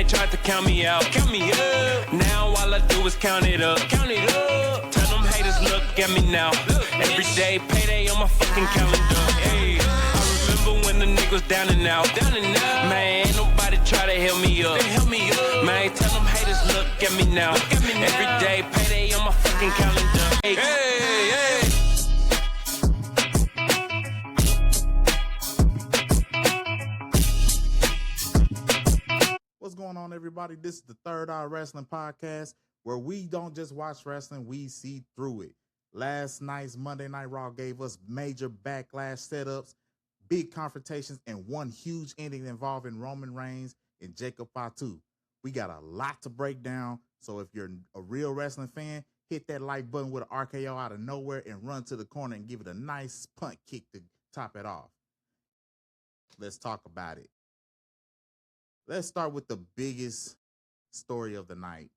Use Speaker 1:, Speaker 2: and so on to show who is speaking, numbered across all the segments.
Speaker 1: tried to count me out. Count me up. Now all I do is count it up. Count it up. Tell them haters, look at me now. Every day, payday on my fucking calendar. Hey, I remember when the niggas was down and out. Down and out. Man, ain't nobody try to help me up. They help me up. Man, tell them haters, look at me now. Look at me now. Every day, payday on my fucking calendar. Hey, hey, hey.
Speaker 2: What's going on, everybody? This is the Third Eye Wrestling Podcast, where we don't just watch wrestling, we see through it. Last night's Monday Night Raw gave us major backlash setups, big confrontations, and one huge ending involving Roman Reigns and Jacob Fatu. We got a lot to break down, so if you're a real wrestling fan, hit that like button with an RKO out of nowhere and run to the corner and give it a nice punt kick to top it off. Let's talk about it. Let's start with the biggest story of the night.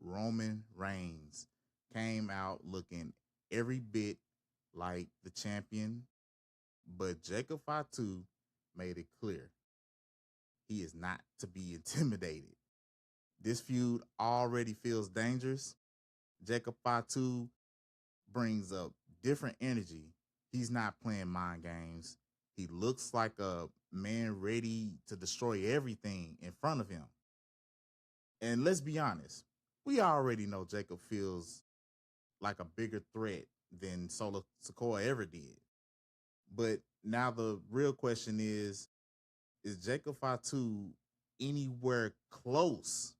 Speaker 2: Roman Reigns came out looking every bit like the champion, but Jacob Fatu made it clear he is not to be intimidated. This feud already feels dangerous. Jacob Fatu brings up different energy. He's not playing mind games. He looks like a man ready to destroy everything in front of him. And let's be honest, we already know Jacob feels like a bigger threat than Solo Sikoa ever did. But now the real question is Jacob Fatu anywhere close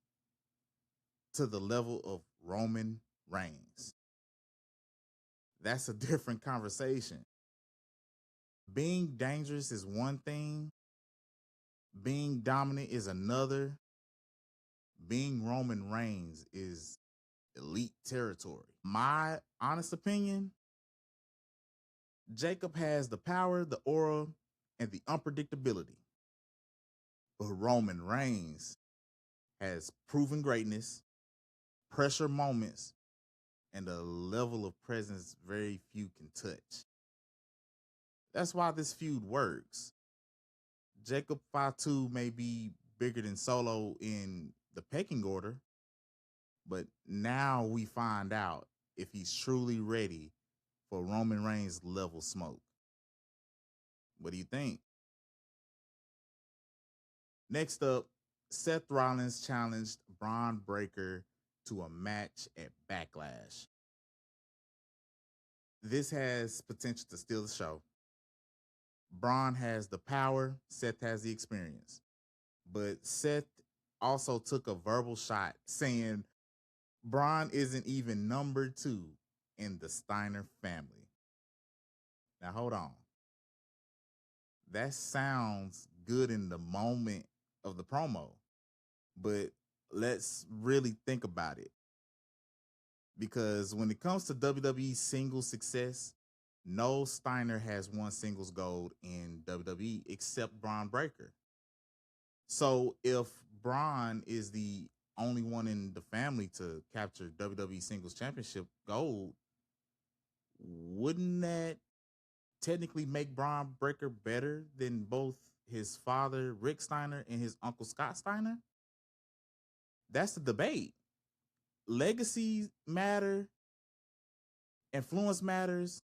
Speaker 2: to the level of Roman Reigns? That's a different conversation. Being dangerous is one thing. Being dominant is another. Being Roman Reigns is elite territory. My honest opinion, Jacob has the power, the aura, and the unpredictability. But Roman Reigns has proven greatness, pressure moments, and a level of presence very few can touch. That's why this feud works. Jacob Fatu may be bigger than Solo in the pecking order, but now we find out if he's truly ready for Roman Reigns level smoke. What do you think? Next up, Seth Rollins challenged Bron Breakker to a match at Backlash. This has potential to steal the show. Bron has the power, Seth has the experience. But Seth also took a verbal shot saying Bron isn't even number 2 in the Steiner family. Now hold on. That sounds good in the moment of the promo, but let's really think about it. Because when it comes to WWE singles success, no Steiner has won singles gold in WWE except Bron Breakker. So if Bron is the only one in the family to capture WWE Singles Championship gold, wouldn't that technically make Bron Breakker better than both his father, Rick Steiner, and his uncle, Scott Steiner? That's the debate. Legacies matter. Influence matters.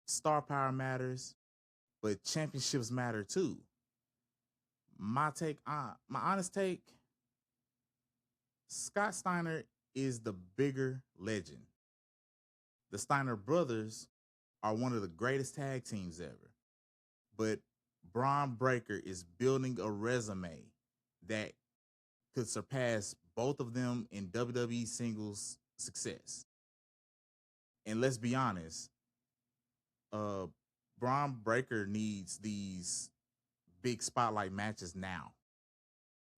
Speaker 2: Star power matters, but championships matter too. My honest take, Scott Steiner is the bigger legend. The Steiner brothers are one of the greatest tag teams ever, but Bron Breakker is building a resume that could surpass both of them in WWE singles success. And let's be honest, Bron Breakker needs these big spotlight matches now.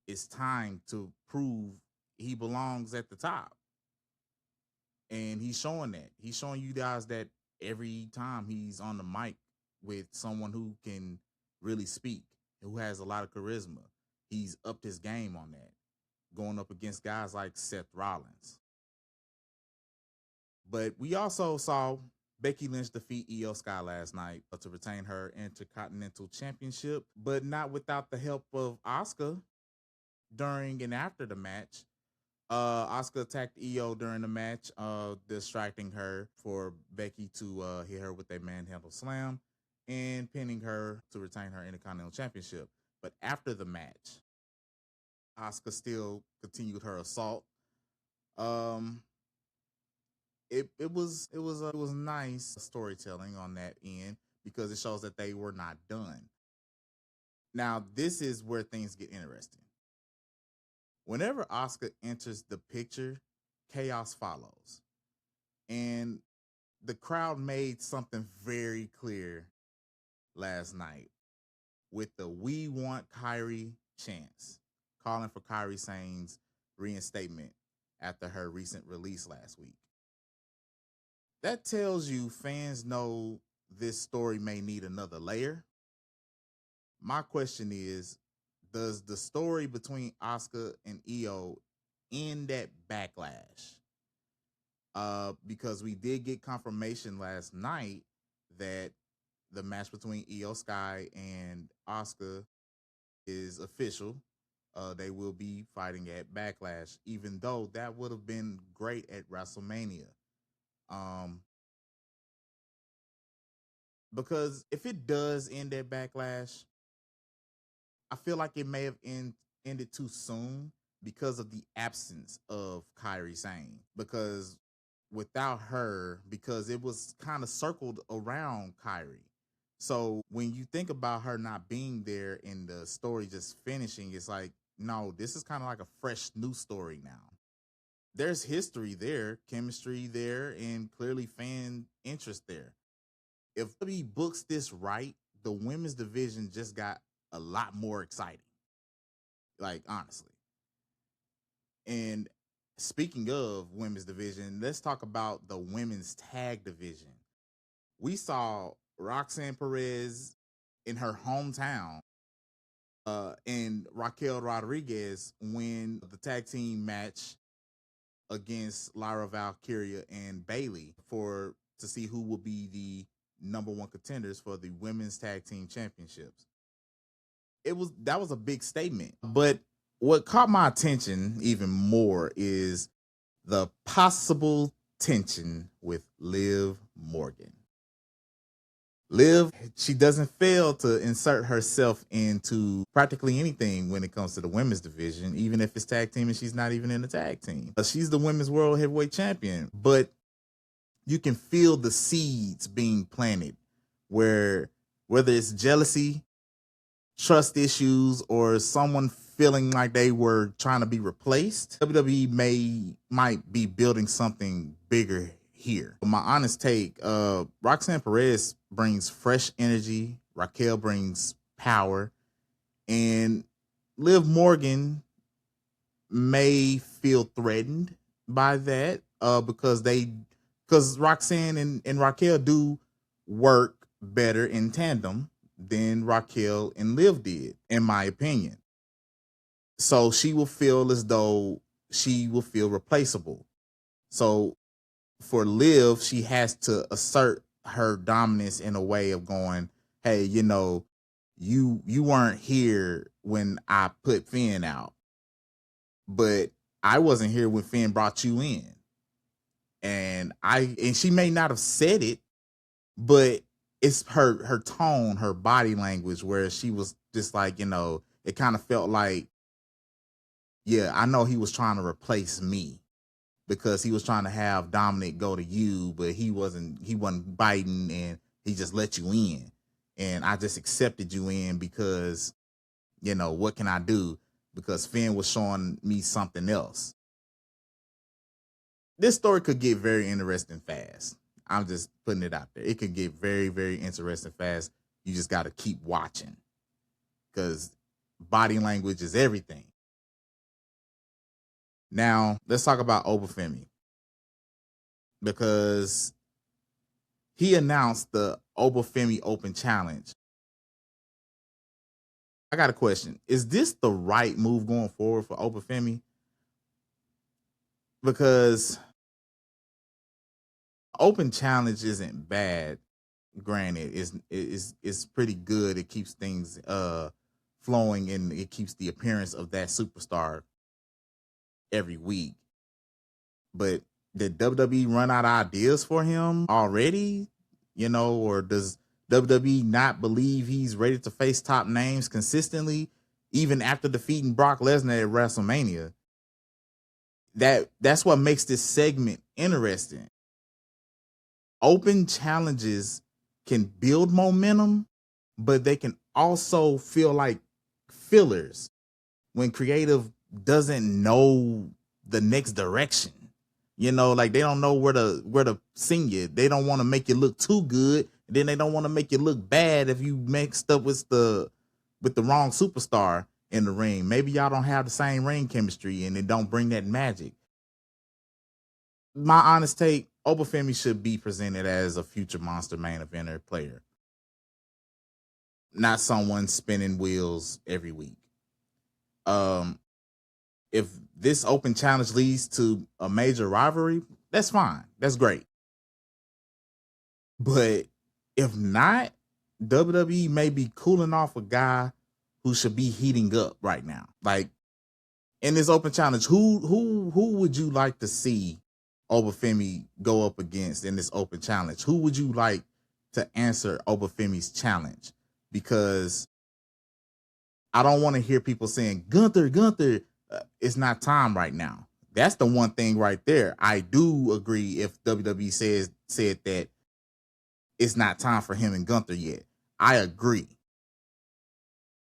Speaker 2: It's time to prove he belongs at the top. And he's showing that. He's showing you guys that every time he's on the mic with someone who can really speak, who has a lot of charisma. He's upped his game on that, going up against guys like Seth Rollins. But we also saw Becky Lynch defeat Io Sky last night to retain her Intercontinental Championship, but not without the help of Asuka. During and after the match, Asuka attacked Io during the match, distracting her for Becky to hit her with a manhandle slam and pinning her to retain her Intercontinental Championship. But after the match, Asuka still continued her assault. Um, it was nice storytelling on that end because it shows that they were not done. Now, this is where things get interesting. Whenever Asuka enters the picture, chaos follows. And the crowd made something very clear last night with the "We Want Kyrie" chants, calling for Kyrie Sane's reinstatement after her recent release last week. That tells you fans know this story may need another layer. My question is, does the story between Asuka and Io end that backlash? Because we did get confirmation last night that the match between Io Sky and Asuka is official. They will be fighting at Backlash, even though that would have been great at WrestleMania. Um, because if it does end at Backlash, I feel like it may have ended too soon because of the absence of Kyrie Sane. Because without her, because it was kind of circled around Kyrie. So when you think about her not being there and the story just finishing, it's like, no, this is kind of like a fresh new story now. There's history there, chemistry there, and clearly fan interest there. If WWE books this right, the women's division just got a lot more exciting. Like, honestly. And speaking of women's division, let's talk about the women's tag division. We saw Roxanne Perez in her hometown and Raquel Rodriguez win the tag team match against Lyra Valkyria and Bailey to see who will be the number one contenders for the women's tag team championships. That was a big statement. But what caught my attention even more is the possible tension with Liv Morgan. Liv, she doesn't fail to insert herself into practically anything when it comes to the women's division, even if it's tag team and she's not even in the tag team. She's the women's world heavyweight champion, but you can feel the seeds being planted whether it's jealousy, trust issues, or someone feeling like they were trying to be replaced. WWE might be building something bigger here. My honest take, Roxanne Perez brings fresh energy, Raquel brings power, and Liv Morgan may feel threatened by that because Roxanne and Raquel do work better in tandem than Raquel and Liv did, in my opinion. So she will feel as though she will feel replaceable. So for Liv, she has to assert her dominance in a way of going, hey, you weren't here when I put Finn out, but I wasn't here when Finn brought you in. And she may not have said it, but it's her tone, her body language, where she was just like, it kind of felt like, yeah, I know he was trying to replace me because he was trying to have Dominic go to you, but he wasn't biting and he just let you in. And I just accepted you in because, what can I do? Because Finn was showing me something else. This story could get very interesting fast. I'm just putting it out there. It could get very, very interesting fast. You just got to keep watching because body language is everything. Now, let's talk about Obafemi because he announced the Obafemi Open Challenge. I got a question. Is this the right move going forward for Obafemi? Because Open Challenge isn't bad. Granted, it's pretty good. It keeps things flowing and it keeps the appearance of that superstar every week. But did WWE run out of ideas for him already? Or does WWE not believe he's ready to face top names consistently, even after defeating Brock Lesnar at WrestleMania? That's what makes this segment interesting. Open challenges can build momentum, but they can also feel like fillers when creative doesn't know the next direction. Like they don't know where to sing you. They don't want to make you look too good. Then they don't want to make you look bad if you mixed up with the wrong superstar in the ring. Maybe y'all don't have the same ring chemistry and it don't bring that magic. My honest take, Obafemi should be presented as a future Monster main eventer player, not someone spinning wheels every week. If this open challenge leads to a major rivalry, that's fine. That's great. But if not, WWE may be cooling off a guy who should be heating up right now. Like in this open challenge, who would you like to see Obafemi go up against in this open challenge? Who would you like to answer Obafemi's challenge? Because I don't want to hear people saying, Gunther, it's not time right now. That's the one thing right there. I do agree if WWE said that it's not time for him and Gunther yet. I agree.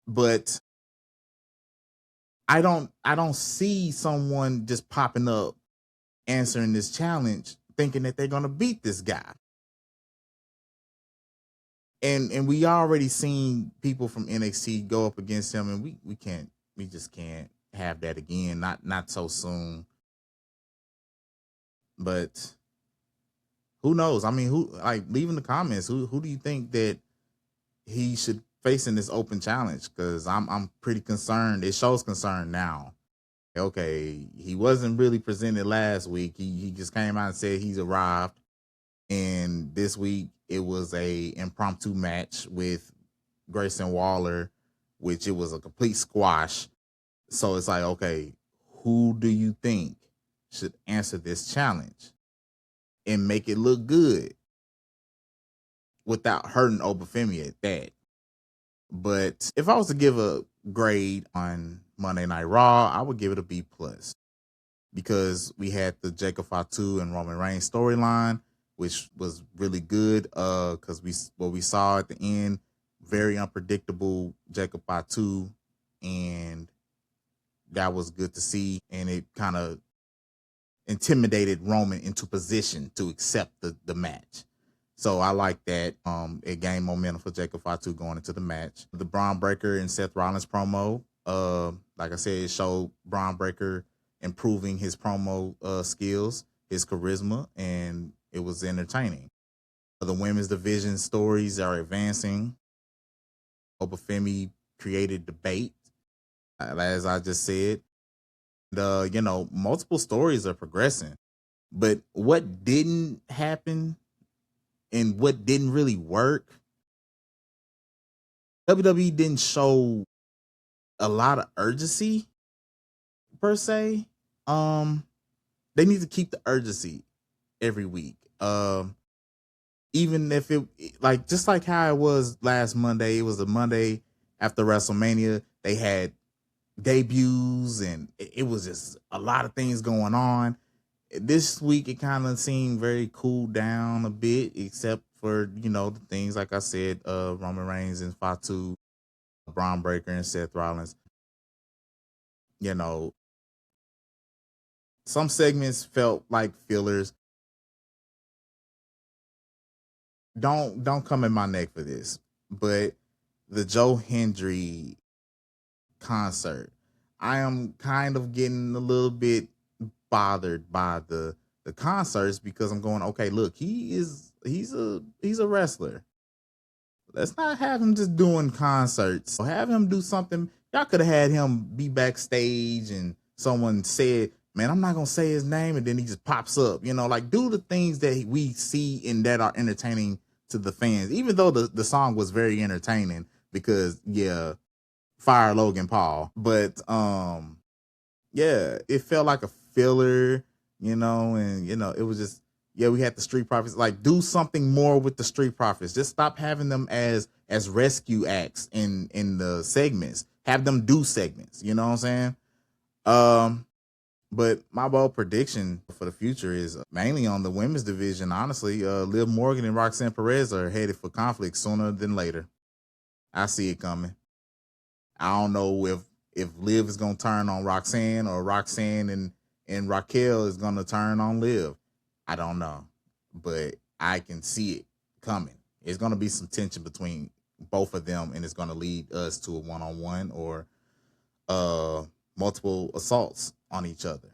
Speaker 2: But I don't see someone just popping up answering this challenge thinking that they're going to beat this guy. And we already seen people from NXT go up against him, and we just can't have that again. Not so soon. But who knows? I mean, leave in the comments, who do you think that he should face in this open challenge? Because I'm pretty concerned. It shows concern now. Okay, he wasn't really presented last week. He just came out and said he's arrived. And this week it was a impromptu match with Grayson Waller, which it was a complete squash. So it's like, okay, who do you think should answer this challenge and make it look good without hurting Obafemi at that? But if I was to give a grade on Monday Night Raw, I would give it a B+, because we had the Jacob Fatu and Roman Reigns storyline, which was really good. Because what we saw at the end, very unpredictable Jacob Fatu, and that was good to see. And it kind of intimidated Roman into position to accept the match. So I like that. It gained momentum for Jacob Fatu going into the match. The Bron Breakker and Seth Rollins promo, like I said, it showed Bron Breakker improving his promo skills, his charisma, and it was entertaining. The women's division stories are advancing. Obafemi created debate, as I just said. Multiple stories are progressing. But what didn't happen and what didn't really work, WWE didn't show a lot of urgency per se. They need to keep the urgency every week. Even if it just like how it was last Monday, it was a Monday after WrestleMania. They had debuts and it was just a lot of things going on. This week it kind of seemed very cooled down a bit, except for the things like I said, Roman Reigns and Fatu, Bron Breakker and Seth Rollins. Some segments felt like fillers. Don't come in my neck for this, but the Joe Hendry concert, I am kind of getting a little bit bothered by the concerts, because I'm going, okay, look, he's a wrestler. Let's not have him just doing concerts. Have him do something. Y'all could have had him be backstage and someone said, man, I'm not going to say his name. And then he just pops up, do the things that we see and that are entertaining to the fans, even though the song was very entertaining, because fire Logan Paul. But yeah, it felt like a filler, and it was just, yeah, we had the Street Profits. Like, do something more with the Street Profits. Just stop having them as rescue acts in the segments. Have them do segments. You know what I'm saying? But my bold prediction for the future is mainly on the women's division. Honestly, Liv Morgan and Roxanne Perez are headed for conflict sooner than later. I see it coming. I don't know if Liv is gonna turn on Roxanne, or Roxanne and Raquel is gonna turn on Liv. I don't know, but I can see it coming. It's gonna be some tension between both of them, and it's gonna lead us to a one-on-one or multiple assaults on each other.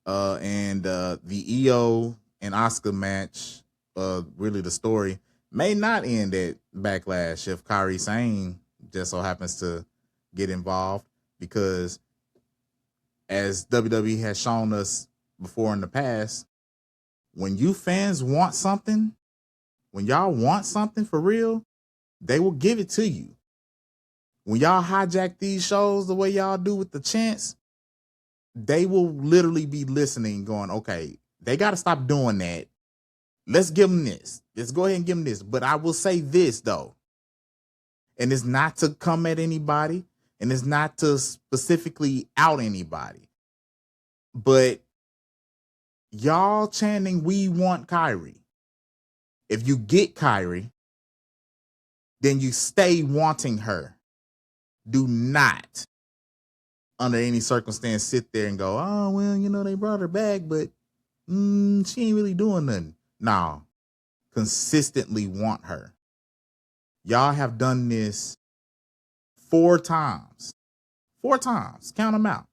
Speaker 2: And the Io and Asuka match, really the story, may not end at Backlash if Kairi Sane just so happens to get involved, because as WWE has shown us before in the past, when you fans want something, when y'all want something for real, they will give it to you. When y'all hijack these shows the way y'all do with the chants, they will literally be listening going, okay, they got to stop doing that. Let's give them this. Let's go ahead and give them this. But I will say this, though, and it's not to come at anybody, and it's not to specifically out anybody, but y'all chanting, we want Kairi. If you get Kairi, then you stay wanting her. Do not, under any circumstance, sit there and go, oh, well, they brought her back, but she ain't really doing nothing. No, consistently want her. Y'all have done this 4 times. 4 times. Count them out.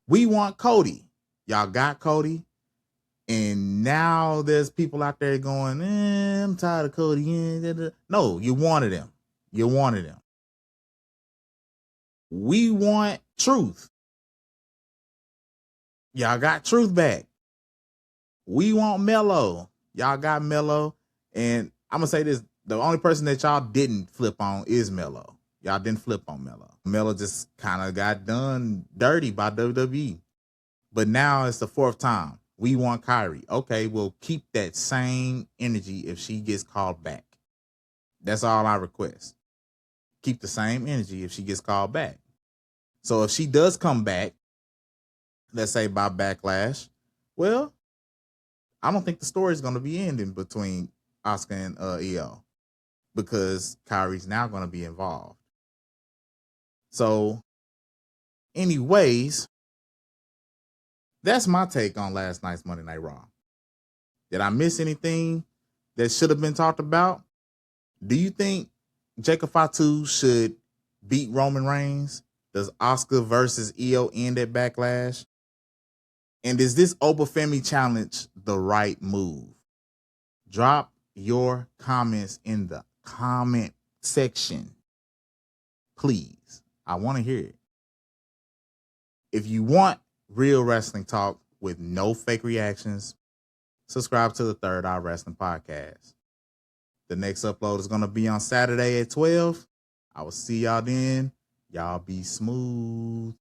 Speaker 2: We want Cody. Y'all got Cody. And now there's people out there going, I'm tired of Cody. No, you wanted him. You wanted him. We want Truth. Y'all got Truth back. We want Mello. Y'all got Mello. And I'm going to say this. The only person that y'all didn't flip on is Mello. Y'all didn't flip on Mello. Mello just kind of got done dirty by WWE. But now it's the 4th time. We want Kairi. Okay, we'll keep that same energy if she gets called back. That's all I request. Keep the same energy if she gets called back. So if she does come back, let's say by Backlash, well, I don't think the story is going to be ending between Asuka and Io, because Kairi's now going to be involved. So anyways, that's my take on last night's Monday Night Raw. Did I miss anything that should have been talked about? Do you think Jacob Fatu should beat Roman Reigns? Does Asuka versus Io end at Backlash? And is this Obafemi challenge the right move? Drop your comments in the comment section. Please. I want to hear it. If you want real wrestling talk with no fake reactions, subscribe to the Third Eye Wrestling Podcast. The next upload is going to be on Saturday at 12. I will see y'all then. Y'all be smooth.